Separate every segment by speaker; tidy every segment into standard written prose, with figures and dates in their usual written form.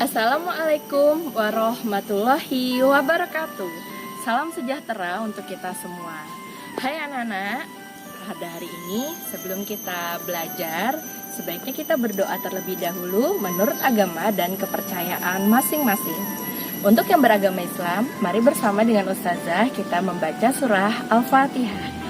Speaker 1: Assalamualaikum warahmatullahi wabarakatuh. Salam sejahtera untuk kita semua. Hai anak-anak, pada hari ini sebelum kita belajar, sebaiknya kita berdoa terlebih dahulu menurut agama dan kepercayaan masing-masing. Untuk yang beragama Islam, mari bersama dengan Ustazah kita membaca surah Al-Fatihah.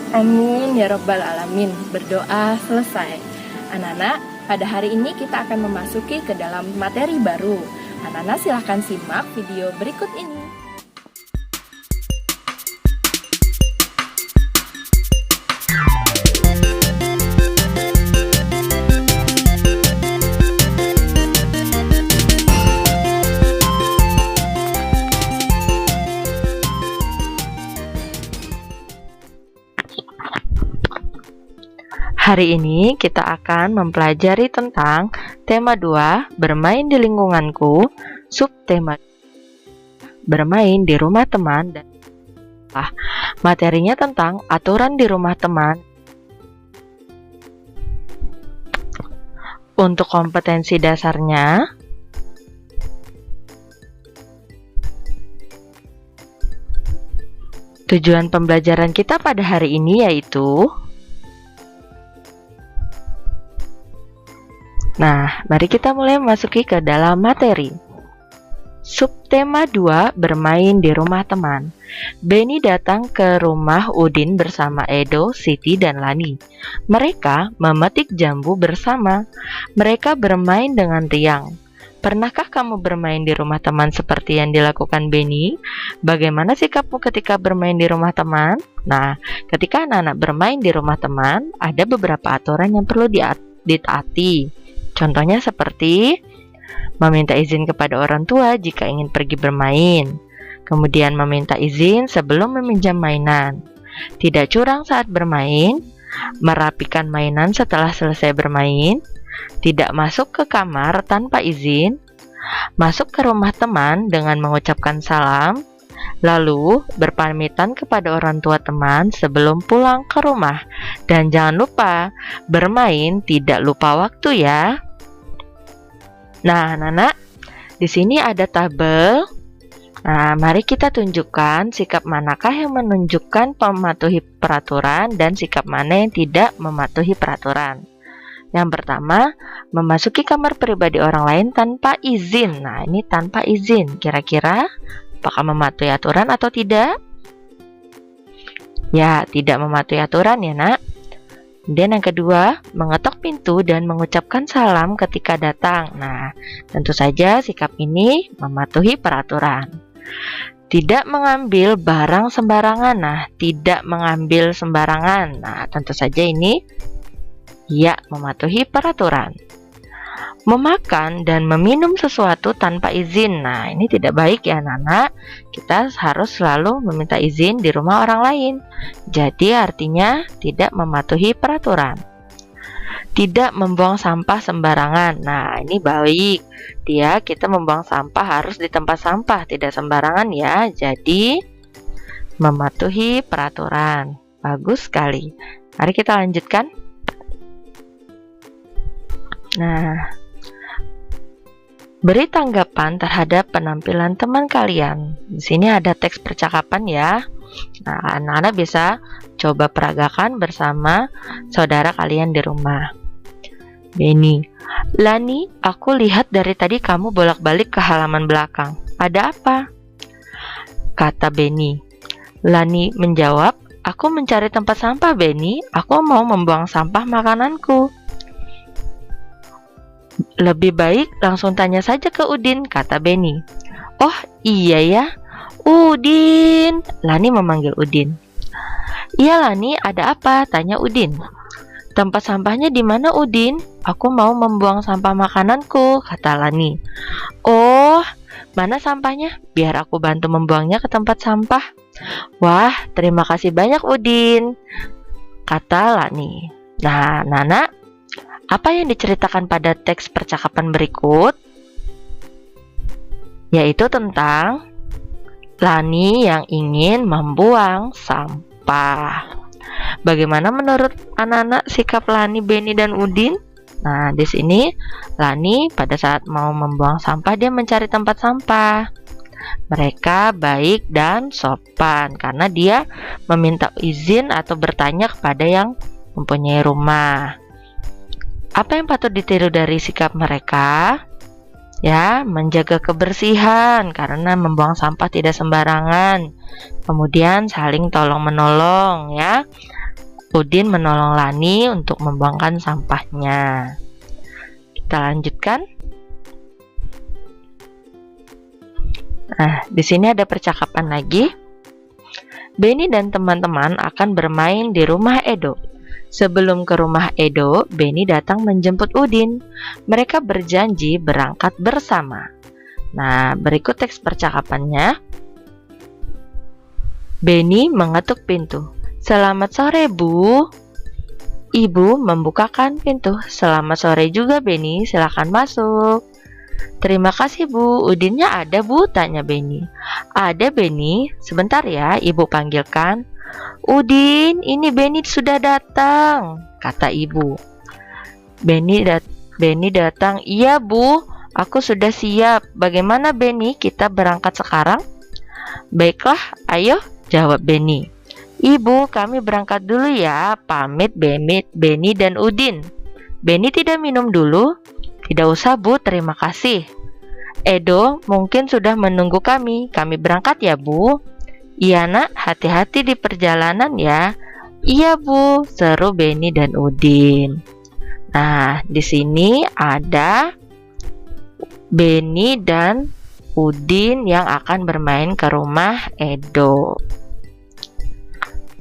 Speaker 1: Amin ya Rabbal Alamin. Berdoa selesai. Anak-anak, pada hari ini kita akan memasuki ke dalam materi baru. Anak-anak silahkan simak video berikut ini.
Speaker 2: Hari ini kita akan mempelajari tentang tema 2, bermain di lingkunganku, subtema bermain di rumah teman, dan materinya tentang aturan di rumah teman. Untuk kompetensi dasarnya, tujuan pembelajaran kita pada hari ini yaitu mari kita mulai memasuki ke dalam materi. Subtema 2, bermain di rumah teman. Benny datang ke rumah Udin bersama Edo, Siti, dan Lani. Mereka memetik jambu bersama. Mereka bermain dengan riang. Pernahkah kamu bermain di rumah teman seperti yang dilakukan Benny? Bagaimana sikapmu ketika bermain di rumah teman? Ketika anak-anak bermain di rumah teman, ada beberapa aturan yang perlu ditaati. Contohnya seperti meminta izin kepada orang tua jika ingin pergi bermain, kemudian meminta izin sebelum meminjam mainan, tidak curang saat bermain, merapikan mainan setelah selesai bermain, tidak masuk ke kamar tanpa izin, masuk ke rumah teman dengan mengucapkan salam, lalu berpamitan kepada orang tua teman sebelum pulang ke rumah. Dan jangan lupa, bermain tidak lupa waktu ya. Anak-anak, di sini ada tabel. Mari kita tunjukkan sikap manakah yang menunjukkan mematuhi peraturan dan sikap mana yang tidak mematuhi peraturan. Yang pertama, memasuki kamar pribadi orang lain tanpa izin. Ini tanpa izin. Kira-kira apakah mematuhi aturan atau tidak? Ya, tidak mematuhi aturan ya, Nak. Kemudian yang kedua, mengetok pintu dan mengucapkan salam ketika datang. Tentu saja sikap ini mematuhi peraturan. Tidak mengambil barang sembarangan. Tidak mengambil sembarangan. Tentu saja ini ya mematuhi peraturan. Memakan dan meminum sesuatu tanpa izin. Ini tidak baik ya anak-anak. Kita harus selalu meminta izin di rumah orang lain. Jadi artinya tidak mematuhi peraturan. Tidak membuang sampah sembarangan. Nah, ini baik. Kita membuang sampah harus di tempat sampah, tidak sembarangan ya. Jadi, mematuhi peraturan. Bagus sekali. Mari kita lanjutkan. Nah, beri tanggapan terhadap penampilan teman kalian. Di sini ada teks percakapan ya. Nah, anak-anak bisa coba peragakan bersama saudara kalian di rumah. Benny, Lani, aku lihat dari tadi kamu bolak-balik ke halaman belakang. Ada apa? Kata Benny. Lani menjawab, aku mencari tempat sampah, Benny. Aku mau membuang sampah makananku. Lebih baik langsung tanya saja ke Udin, kata Benny. Oh iya ya, Udin. Lani memanggil Udin. Iya Lani, ada apa? Tanya Udin. Tempat sampahnya di mana Udin? Aku mau membuang sampah makananku, kata Lani. Oh, mana sampahnya? Biar aku bantu membuangnya ke tempat sampah. Wah, terima kasih banyak Udin, kata Lani. Nah, Nana, apa yang diceritakan pada teks percakapan berikut? Yaitu tentang Lani yang ingin membuang sampah. Bagaimana menurut anak-anak sikap Lani, Benny, dan Udin? Nah, di sini Lani pada saat mau membuang sampah dia mencari tempat sampah. Mereka baik dan sopan karena dia meminta izin atau bertanya kepada yang mempunyai rumah. Apa yang patut ditiru dari sikap mereka? Ya, menjaga kebersihan karena membuang sampah tidak sembarangan. Kemudian saling tolong-menolong ya. Udin menolong Lani untuk membuangkan sampahnya. Kita lanjutkan. Nah, di sini ada percakapan lagi. Benny dan teman-teman akan bermain di rumah Edo. Sebelum ke rumah Edo, Benny datang menjemput Udin. Mereka berjanji berangkat bersama. Nah, berikut teks percakapannya. Benny mengetuk pintu. Selamat sore, Bu. Ibu membukakan pintu. Selamat sore juga, Benny. Silakan masuk. Terima kasih, Bu. Udinnya ada, Bu? Tanya Benny. Ada, Benny. Sebentar ya, Ibu panggilkan. Udin, ini Benny sudah datang, kata ibu. Benny datang. Iya, Bu, aku sudah siap. Bagaimana, Benny? Kita berangkat sekarang? Baiklah, ayo, jawab Benny. Ibu, kami berangkat dulu ya. Pamit Benny dan Udin. Benny tidak minum dulu? Tidak usah, Bu, terima kasih. Edo mungkin sudah menunggu kami. Kami berangkat ya, Bu. Iya nak, hati-hati di perjalanan ya. Iya Bu, seru Benny dan Udin. Nah, di sini ada Benny dan Udin yang akan bermain ke rumah Edo.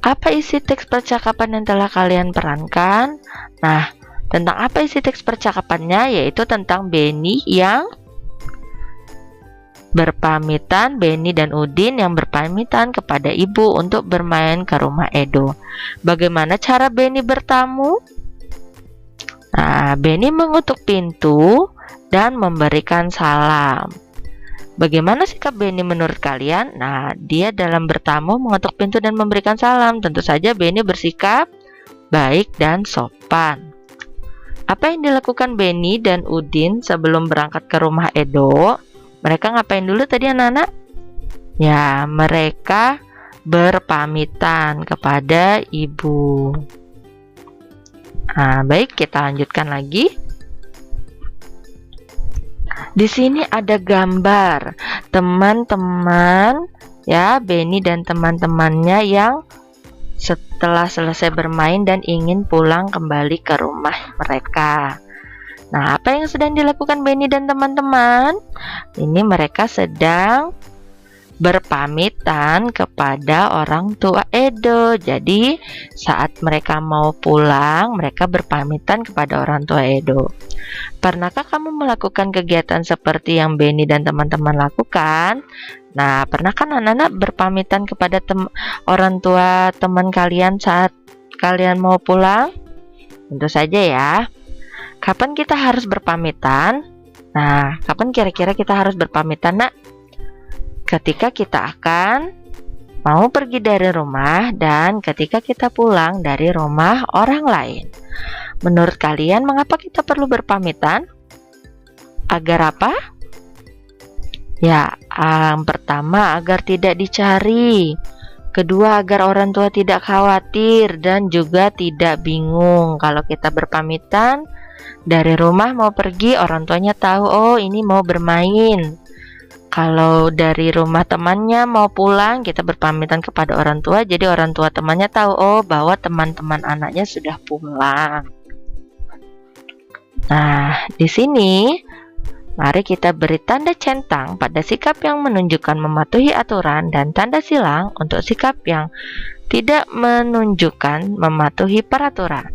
Speaker 2: Apa isi teks percakapan yang telah kalian perankan? Nah, tentang apa isi teks percakapannya? Yaitu tentang Benny yang berpamitan, Benny dan Udin yang berpamitan kepada ibu untuk bermain ke rumah Edo. Bagaimana cara Benny bertamu? Nah, Benny mengutuk pintu dan memberikan salam. Bagaimana sikap Benny menurut kalian? Nah, dia dalam bertamu mengetuk pintu dan memberikan salam. Tentu saja Benny bersikap baik dan sopan. Apa yang dilakukan Benny dan Udin sebelum berangkat ke rumah Edo? Mereka ngapain dulu tadi anak-anak? Ya, mereka berpamitan kepada ibu. Nah, baik, kita lanjutkan lagi. Di sini ada gambar teman-teman ya, Benny dan teman-temannya yang setelah selesai bermain dan ingin pulang kembali ke rumah mereka. Nah, apa yang sedang dilakukan Benny dan teman-teman? Ini mereka sedang berpamitan kepada orang tua Edo. Jadi, saat mereka mau pulang, mereka berpamitan kepada orang tua Edo. Pernahkah kamu melakukan kegiatan seperti yang Benny dan teman-teman lakukan? Nah, pernah kan anak-anak berpamitan kepada orang tua teman kalian saat kalian mau pulang? Tentu saja ya. kapan kita harus berpamitan? Nah, kapan kira-kira kita harus berpamitan, Nak? Ketika kita akan mau pergi dari rumah dan ketika kita pulang dari rumah orang lain. Menurut kalian, mengapa kita perlu berpamitan? Agar apa? Ya, yang pertama agar tidak dicari. Kedua, agar orang tua tidak khawatir dan juga tidak bingung kalau kita berpamitan dari rumah mau pergi, orang tuanya tahu, oh ini mau bermain. Kalau dari rumah temannya mau pulang, kita berpamitan kepada orang tua, jadi orang tua temannya tahu, oh bahwa teman-teman anaknya sudah pulang. Nah, di sini mari kita beri tanda centang pada sikap yang menunjukkan mematuhi aturan dan tanda silang untuk sikap yang tidak menunjukkan mematuhi peraturan.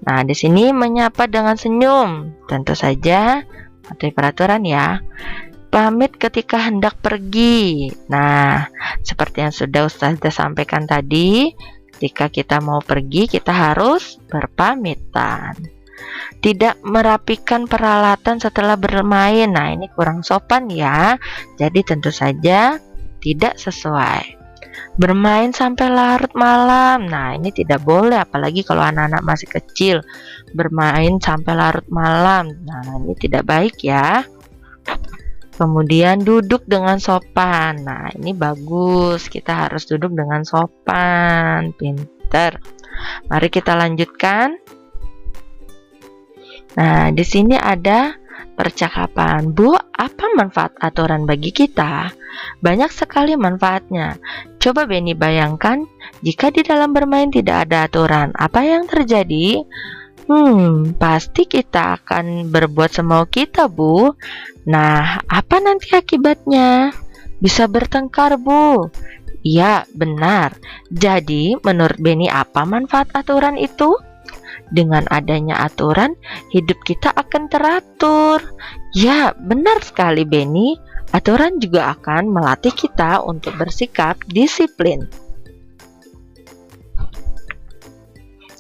Speaker 2: Nah, di sini menyapa dengan senyum, tentu saja mematuhi peraturan ya. Pamit ketika hendak pergi. Nah, seperti yang sudah Ustazah sampaikan tadi, ketika kita mau pergi kita harus berpamitan. Tidak merapikan peralatan setelah bermain. Nah, ini kurang sopan ya. Jadi tentu saja tidak sesuai. Bermain sampai larut malam. Nah, ini tidak boleh, apalagi kalau anak-anak masih kecil. Bermain sampai larut malam. Nah, ini tidak baik ya. Kemudian duduk dengan sopan. Nah, ini bagus. Kita harus duduk dengan sopan. Pinter. Mari kita lanjutkan. Nah, di sini ada percakapan. Bu, apa manfaat aturan bagi kita? Banyak sekali manfaatnya. Coba Beni bayangkan, jika di dalam bermain tidak ada aturan, apa yang terjadi? Pasti kita akan berbuat semau kita, Bu. Nah, apa nanti akibatnya? Bisa bertengkar, Bu. Iya, benar. Jadi, menurut Beni apa manfaat aturan itu? Dengan adanya aturan, hidup kita akan teratur. Ya, benar sekali Beni. Aturan juga akan melatih kita untuk bersikap disiplin.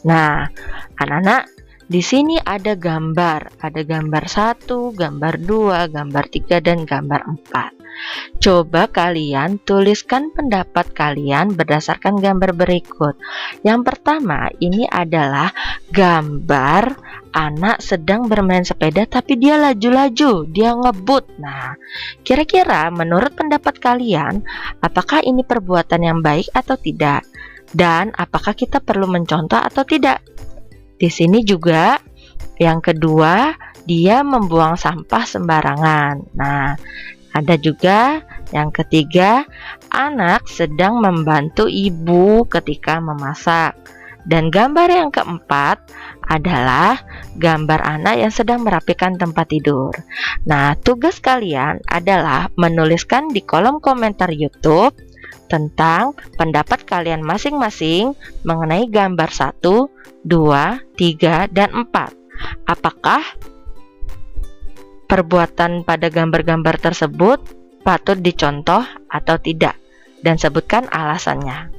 Speaker 2: Nah, anak-anak, di sini ada gambar. Ada gambar 1, gambar 2, gambar 3, dan gambar 4. Coba kalian tuliskan pendapat kalian berdasarkan gambar berikut. Yang pertama, ini adalah gambar anak sedang bermain sepeda tapi dia laju-laju, dia ngebut. Nah, kira-kira menurut pendapat kalian, apakah ini perbuatan yang baik atau tidak? Dan apakah kita perlu mencontoh atau tidak? Di sini juga yang kedua, dia membuang sampah sembarangan. Nah, ada juga yang ketiga, anak sedang membantu ibu ketika memasak. Dan gambar yang keempat adalah gambar anak yang sedang merapikan tempat tidur. Nah, tugas kalian adalah menuliskan di kolom komentar YouTube tentang pendapat kalian masing-masing mengenai gambar 1, 2, 3, dan 4. Apakah perbuatan pada gambar-gambar tersebut patut dicontoh atau tidak, dan sebutkan alasannya.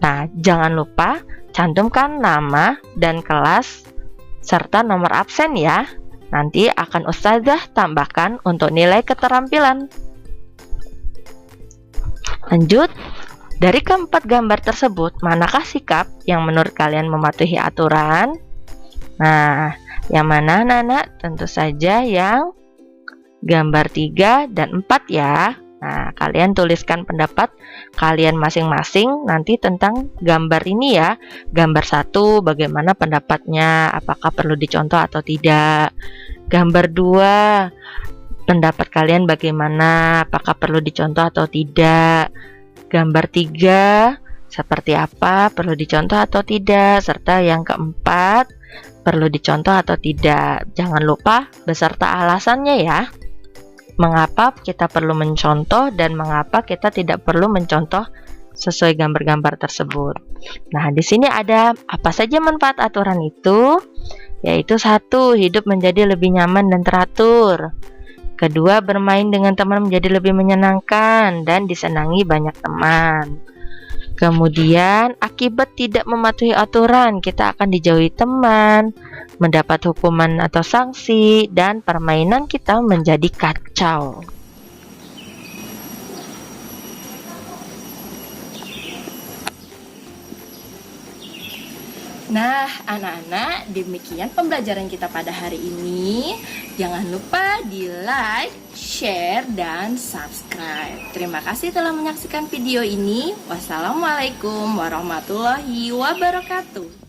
Speaker 2: Nah, jangan lupa cantumkan nama dan kelas serta nomor absen ya. Nanti akan Ustazah tambahkan untuk nilai keterampilan. Lanjut, dari keempat gambar tersebut, manakah sikap yang menurut kalian mematuhi aturan? Nah, yang mana anak-anak? Tentu saja yang gambar 3 dan 4 ya. Nah, kalian tuliskan pendapat kalian masing-masing nanti tentang gambar ini ya. Gambar 1 bagaimana pendapatnya, apakah perlu dicontoh atau tidak. Gambar 2 pendapat kalian bagaimana, apakah perlu dicontoh atau tidak. Gambar 3 seperti apa, perlu dicontoh atau tidak. Serta yang keempat, perlu dicontoh atau tidak. Jangan lupa beserta alasannya ya. Mengapa kita perlu mencontoh dan mengapa kita tidak perlu mencontoh sesuai gambar-gambar tersebut. Nah, di sini ada apa saja manfaat aturan itu? Yaitu 1, hidup menjadi lebih nyaman dan teratur. Kedua, bermain dengan teman menjadi lebih menyenangkan dan disenangi banyak teman. Kemudian, akibat tidak mematuhi aturan, kita akan dijauhi teman, mendapat hukuman atau sanksi, dan permainan kita menjadi kacau.
Speaker 1: Nah, anak-anak, demikian pembelajaran kita pada hari ini. Jangan lupa di like, share, dan subscribe. Terima kasih telah menyaksikan video ini. Wassalamualaikum warahmatullahi wabarakatuh.